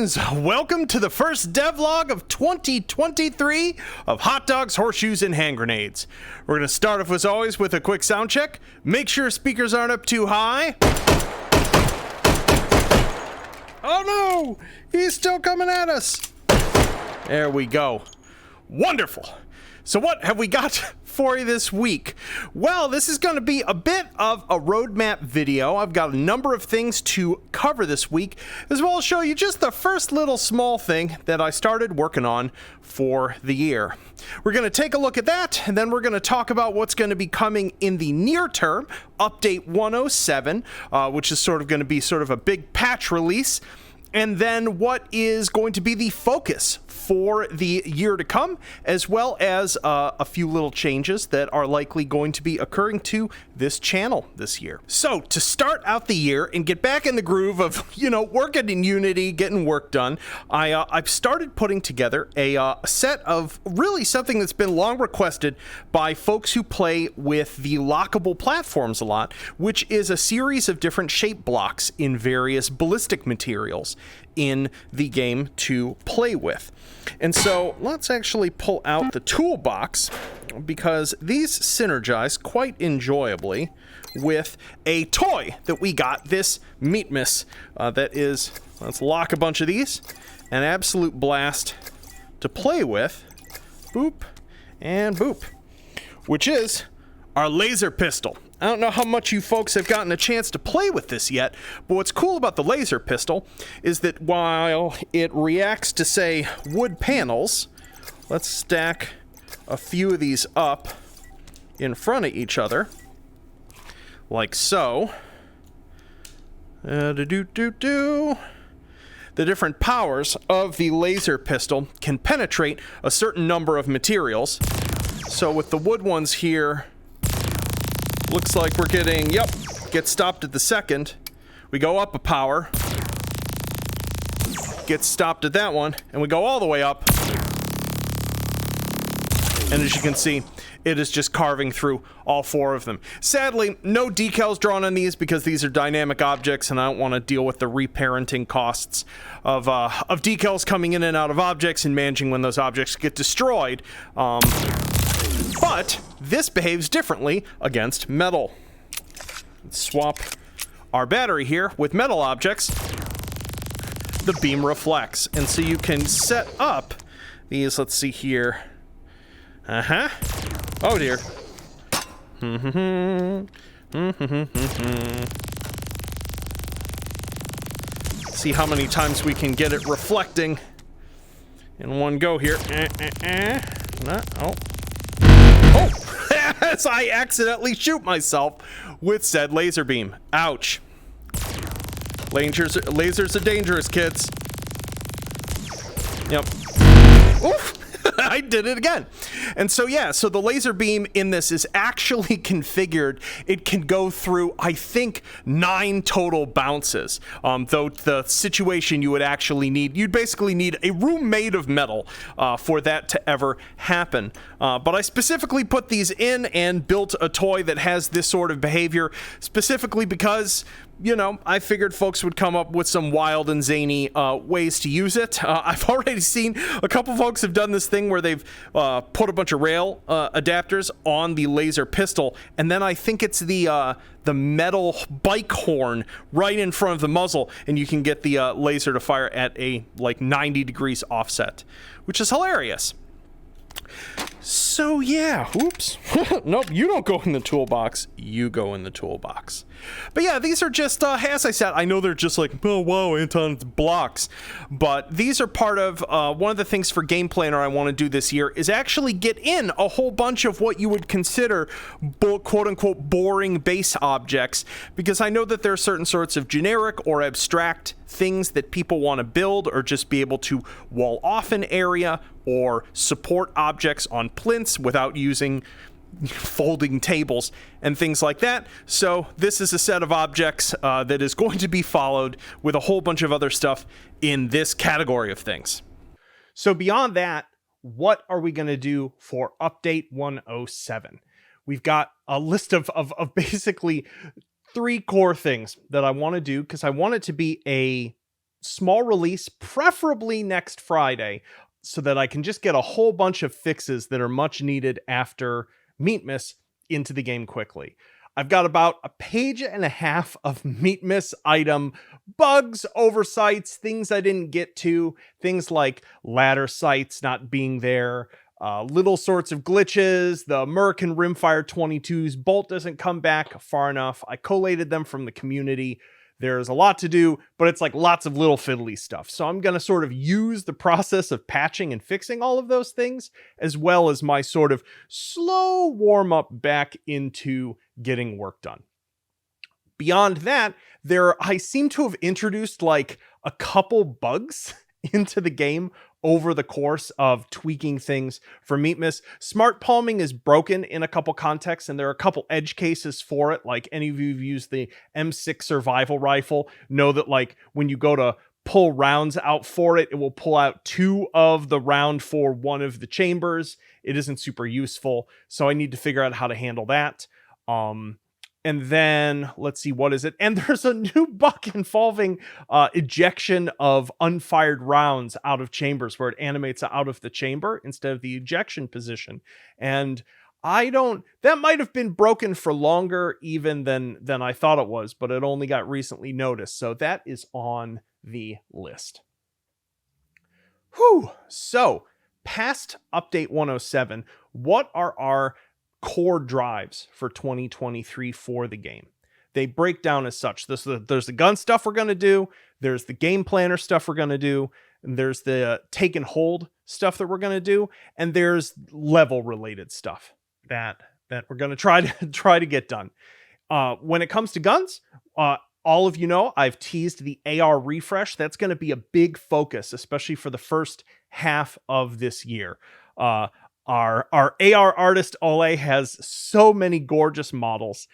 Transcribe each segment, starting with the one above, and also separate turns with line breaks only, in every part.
friends, welcome to the first devlog of 2023 of hot dogs, horseshoes, and hand grenades. We're going to start off as always with a quick sound check. Make sure speakers aren't up too high. Oh no, he's still coming at us. There we go. Wonderful. So what have we got for you this week? Well, this is going to be a bit of a roadmap video. I've got a number of things to cover this week, as well as show you just the first little small thing that I started working on for the year. We're going to take a look at that, and then we're going to talk about what's going to be coming in the near term, Update 107, which is sort of going to be sort of a big patch release. And then what is going to be the focus for the year to come, as well as a few little changes that are likely going to be occurring to this channel this year. So to start out the year and get back in the groove of, working in Unity, getting work done, I've started putting together a set of really something that's been long requested by folks who play with the lockable platforms a lot, which is a series of different shape blocks in various ballistic materials in the game to play with. And so let's actually pull out the toolbox, because these synergize quite enjoyably with a toy that we got, this Meat Miss, let's lock a bunch of these, an absolute blast to play with, boop and boop, which is our laser pistol. I don't know how much you folks have gotten a chance to play with this yet, but what's cool about the laser pistol is that while it reacts to, say, wood panels, let's stack a few of these up in front of each other, like so. The different powers of the laser pistol can penetrate a certain number of materials. So with the wood ones here, looks like we're getting, get stopped at the second. We go up a power, get stopped at that one, and we go all the way up. And as you can see, it is just carving through all four of them. Sadly, no decals drawn on these because these are dynamic objects, and I don't want to deal with the reparenting costs of decals coming in and out of objects and managing when those objects get destroyed. But this behaves differently against metal. Let's swap our battery here with metal objects. The beam reflects, and so you can set up these. Let's see here. Oh dear. See how many times we can get it reflecting in one go here. As I accidentally shoot myself with said laser beam. Ouch. Lasers are dangerous, kids. Yep. Oof. I did it again. And so so the laser beam in this is actually configured. It can go through, I think, 9 total bounces. Though the situation you'd basically need a room made of metal for that to ever happen. But I specifically put these in and built a toy that has this sort of behavior, specifically because I figured folks would come up with some wild and zany ways to use it. I've already seen a couple folks have done this thing where they've put a bunch of rail adapters on the laser pistol, and then I think it's the metal bike horn right in front of the muzzle, and you can get the laser to fire at a 90 degrees offset, which is hilarious. So oops. Nope, you don't go in the toolbox, you go in the toolbox. But these are just, as I said, I know they're just like, oh wow, Anton, it's blocks. But these are part of, one of the things for Game Planner I want to do this year is actually get in a whole bunch of what you would consider quote-unquote boring base objects, because I know that there are certain sorts of generic or abstract things that people want to build or just be able to wall off an area or support objects on plinths without using folding tables and things like that. So this is a set of objects that is going to be followed with a whole bunch of other stuff in this category of things. So beyond that, what are we going to do for Update 107? We've got a list of basically 3 core things that I want to do, because I want it to be a small release, preferably next Friday, so that I can just get a whole bunch of fixes that are much needed after Meatmas into the game quickly. I've got about a page and a half of Meatmas item bugs, oversights, things I didn't get to, things like ladder sights not being there, little sorts of glitches, the American Rimfire 22's bolt doesn't come back far enough. I collated them from the community. There's a lot to do, but it's like lots of little fiddly stuff. So I'm going to sort of use the process of patching and fixing all of those things, as well as my sort of slow warm up back into getting work done. Beyond that, I seem to have introduced like a couple bugs into the game over the course of tweaking things for Meatmas. Smart palming is broken in a couple contexts, and there are a couple edge cases for it. Like any of you who've used the M6 survival rifle know that like when you go to pull rounds out for it, it will pull out 2 of the round for one of the chambers. It isn't super useful, so I need to figure out how to handle that. And then let's see, what is it? And there's a new bug involving ejection of unfired rounds out of chambers, where it animates out of the chamber instead of the ejection position. And that might have been broken for longer even than I thought it was, but it only got recently noticed. So that is on the list. Whew. So past update 107, what are our core drives for 2023 for the game? They break down as such. There's the gun stuff we're going to do, there's the game planner stuff we're going to do, and there's the take and hold stuff that we're going to do, and there's level related stuff that we're going to try to get done. When it comes to guns, all of you know I've teased the AR refresh. That's going to be a big focus, especially for the first half of this year. Our AR artist Ole has so many gorgeous models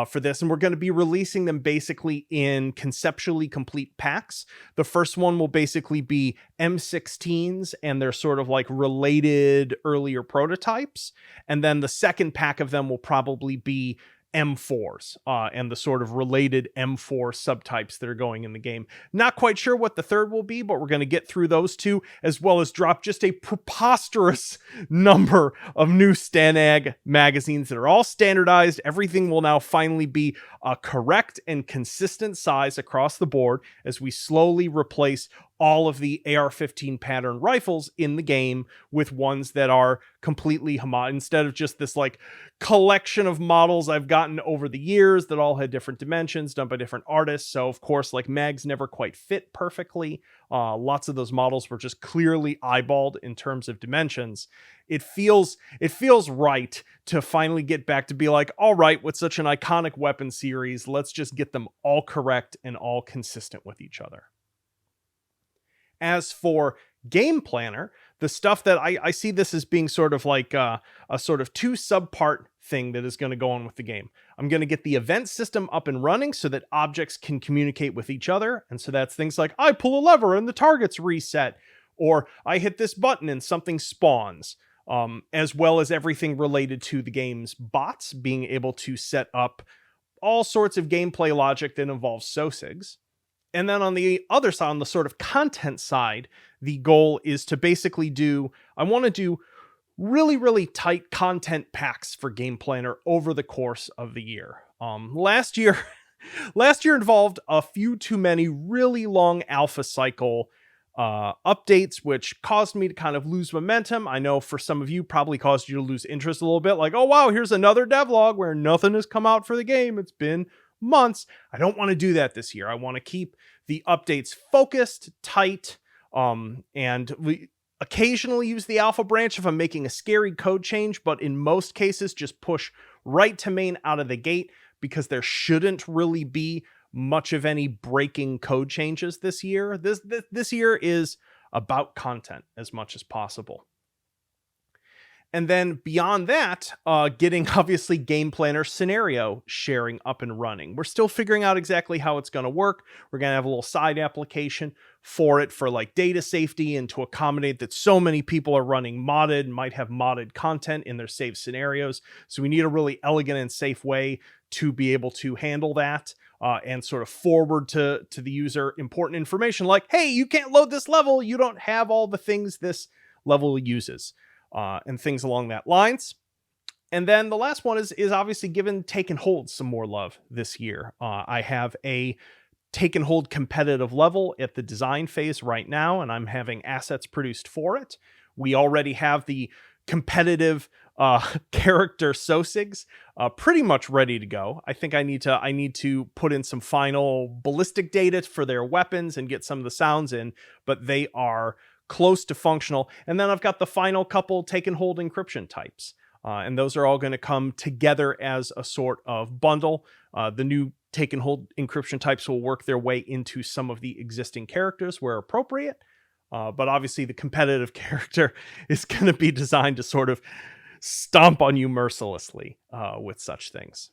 for this, and we're going to be releasing them basically in conceptually complete packs. The first one will basically be M16s and their sort of like related earlier prototypes, and then the second pack of them will probably be M4s and the sort of related M4 subtypes that are going in the game. Not quite sure what the third will be, but we're going to get through those two, as well as drop just a preposterous number of new Stanag magazines that are all standardized. Everything will now finally be a correct and consistent size across the board as we slowly replace all of the AR-15 pattern rifles in the game with ones that are completely homogeneous, instead of just this like collection of models I've gotten over the years that all had different dimensions done by different artists. So of course, like mags never quite fit perfectly. Lots of those models were just clearly eyeballed in terms of dimensions. It feels right to finally get back to be like, all right, with such an iconic weapon series, let's just get them all correct and all consistent with each other. As for game planner, the stuff that I see this as being sort of like a sort of 2 subpart thing that is going to go on with the game. I'm going to get the event system up and running so that objects can communicate with each other. And so that's things like I pull a lever and the target's reset, or I hit this button and something spawns, as well as everything related to the game's bots being able to set up all sorts of gameplay logic that involves SOSIGs. And then on the other side, on the sort of content side, the goal is to basically I want to do really, really tight content packs for Game Planner over the course of the year. Last year involved a few too many really long alpha cycle updates, which caused me to kind of lose momentum. I know for some of you, probably caused you to lose interest a little bit. Like, oh wow, here's another devlog where nothing has come out for the game. It's been months. I don't want to do that this year. I want to keep the updates focused, tight, and we occasionally use the alpha branch if I'm making a scary code change, but in most cases just push right to main out of the gate, because there shouldn't really be much of any breaking code changes this year. This year is about content as much as possible. And then beyond that, getting obviously Game Planner scenario sharing up and running. We're still figuring out exactly how it's going to work. We're going to have a little side application for it for like data safety and to accommodate that so many people are running modded, might have modded content in their saved scenarios. So we need a really elegant and safe way to be able to handle that. and sort of forward to the user important information like, hey, you can't load this level. You don't have all the things this level uses, and things along that lines. And then the last one is obviously given Take and Hold some more love this year. I have a Take and Hold competitive level at the design phase right now, and I'm having assets produced for it. We already have the competitive character Sosigs pretty much ready to go. I think I need to put in some final ballistic data for their weapons and get some of the sounds in, but they are close to functional. And then I've got the final couple Take and Hold encryption types. And those are all going to come together as a sort of bundle. The new Take and Hold encryption types will work their way into some of the existing characters where appropriate. But obviously the competitive character is going to be designed to sort of stomp on you mercilessly with such things.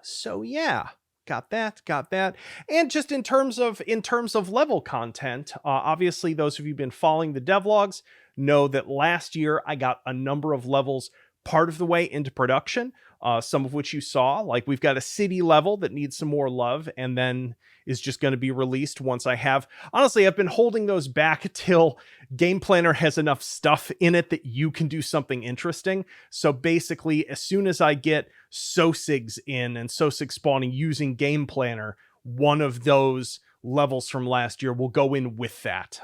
So yeah, got that. And just in terms of level content, obviously those of you who've been following the devlogs know that last year I got a number of levels part of the way into production, some of which you saw. Like we've got a city level that needs some more love and then is just going to be released once I have. Honestly, I've been holding those back till Game Planner has enough stuff in it that you can do something interesting. So basically, as soon as I get Sosigs in and Sosig spawning using Game Planner, one of those levels from last year will go in with that.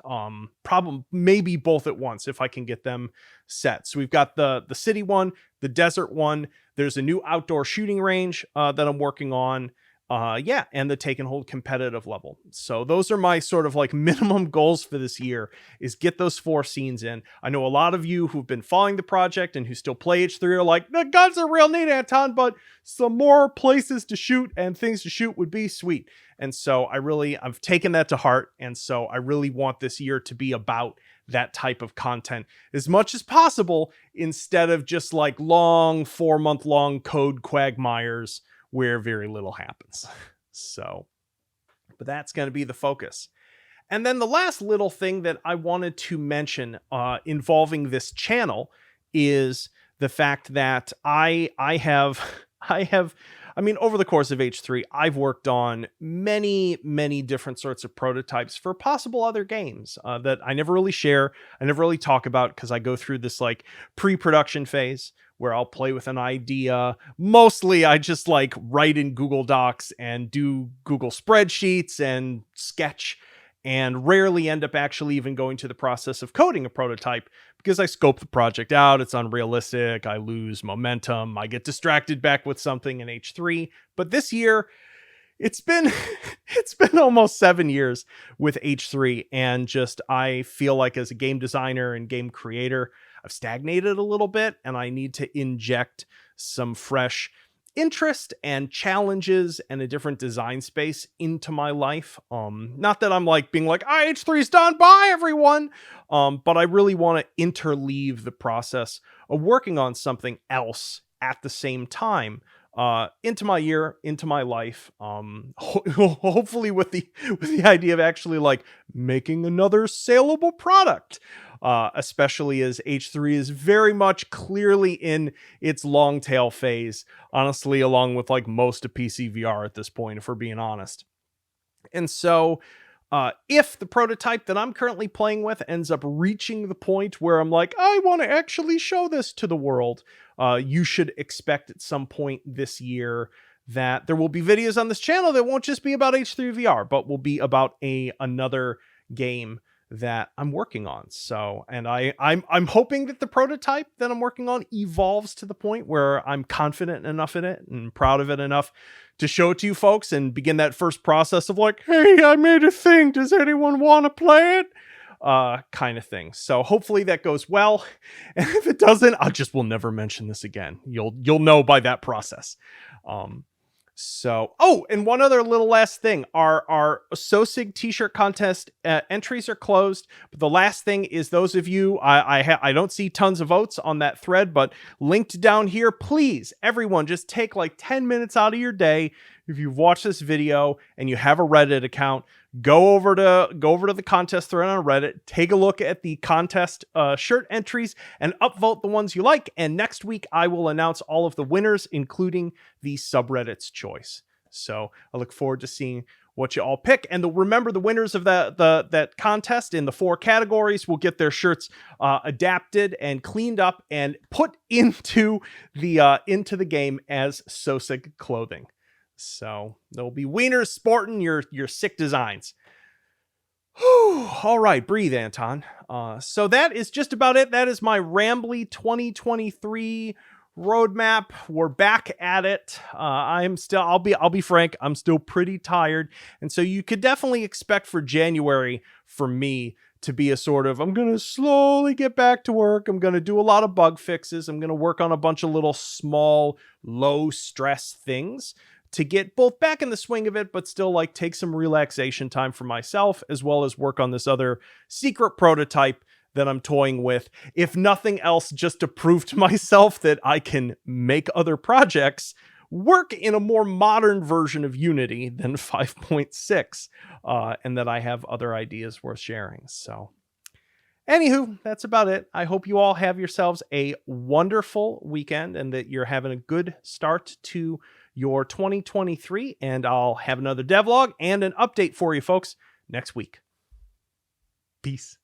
Maybe both at once if I can get them set. So we've got the city one, the desert one. There's a new outdoor shooting range that I'm working on. And the Take and Hold competitive level. So those are my sort of like minimum goals for this year, is get those 4 scenes in. I know a lot of you who've been following the project and who still play H3 are like, the guns are real neat, Anton, but some more places to shoot and things to shoot would be sweet. And so I've taken that to heart. And so I really want this year to be about that type of content as much as possible, instead of just like long 4-month-long code quagmires where very little happens. So, but that's going to be the focus. And then the last little thing that I wanted to mention involving this channel is the fact that I mean, over the course of H3, I've worked on many, many different sorts of prototypes for possible other games that I never really share. I never really talk about because I go through this like pre-production phase where I'll play with an idea. Mostly I just like write in Google Docs and do Google spreadsheets and sketch, and rarely end up actually even going to the process of coding a prototype because I scope the project out. It's unrealistic. I lose momentum. I get distracted back with something in H3. But this year, it's been almost 7 years with H3, and just I feel like as a game designer and game creator, I've stagnated a little bit, and I need to inject some fresh interest and challenges and a different design space into my life. Not that I'm like being like, H3's done, bye everyone. But I really want to interleave the process of working on something else at the same time into my year, into my life. Hopefully with the idea of actually like making another saleable product. Especially as H3 is very much clearly in its long tail phase, honestly, along with like most of PC VR at this point, if we're being honest. And so if the prototype that I'm currently playing with ends up reaching the point where I'm like, I want to actually show this to the world, you should expect at some point this year that there will be videos on this channel that won't just be about H3VR, but will be about another game that I'm working on. So, and I'm hoping that the prototype that I'm working on evolves to the point where I'm confident enough in it and proud of it enough to show it to you folks and begin that first process of like, hey, I made a thing. Does anyone want to play it? Kind of thing. So hopefully that goes well. And if it doesn't, will never mention this again. You'll know by that process. So, and one other little last thing, our Sosig t-shirt contest entries are closed. But the last thing is, those of you, I don't see tons of votes on that thread, but linked down here, please, everyone, just take like 10 minutes out of your day. If you've watched this video and you have a Reddit account, go over to the contest thread on Reddit, take a look at the contest shirt entries and upvote the ones you like. And next week I will announce all of the winners, including the subreddit's choice. So I look forward to seeing what you all pick. And remember, the winners of that contest in the 4 categories will get their shirts adapted and cleaned up and put into the game as SoSig clothing. So there'll be wieners sporting your sick designs. Whew. All right, breathe, Anton. So that is just about it. That is my rambly 2023 roadmap. We're back at it. I'll be frank, I'm still pretty tired. And so you could definitely expect for January for me to be a sort of, I'm going to slowly get back to work. I'm going to do a lot of bug fixes. I'm going to work on a bunch of little small, low stress things to get both back in the swing of it, but still like take some relaxation time for myself, as well as work on this other secret prototype that I'm toying with. If nothing else, just to prove to myself that I can make other projects work in a more modern version of Unity than 5.6, and that I have other ideas worth sharing. So anywho, that's about it. I hope you all have yourselves a wonderful weekend and that you're having a good start to your 2023, and I'll have another devlog and an update for you folks next week. Peace.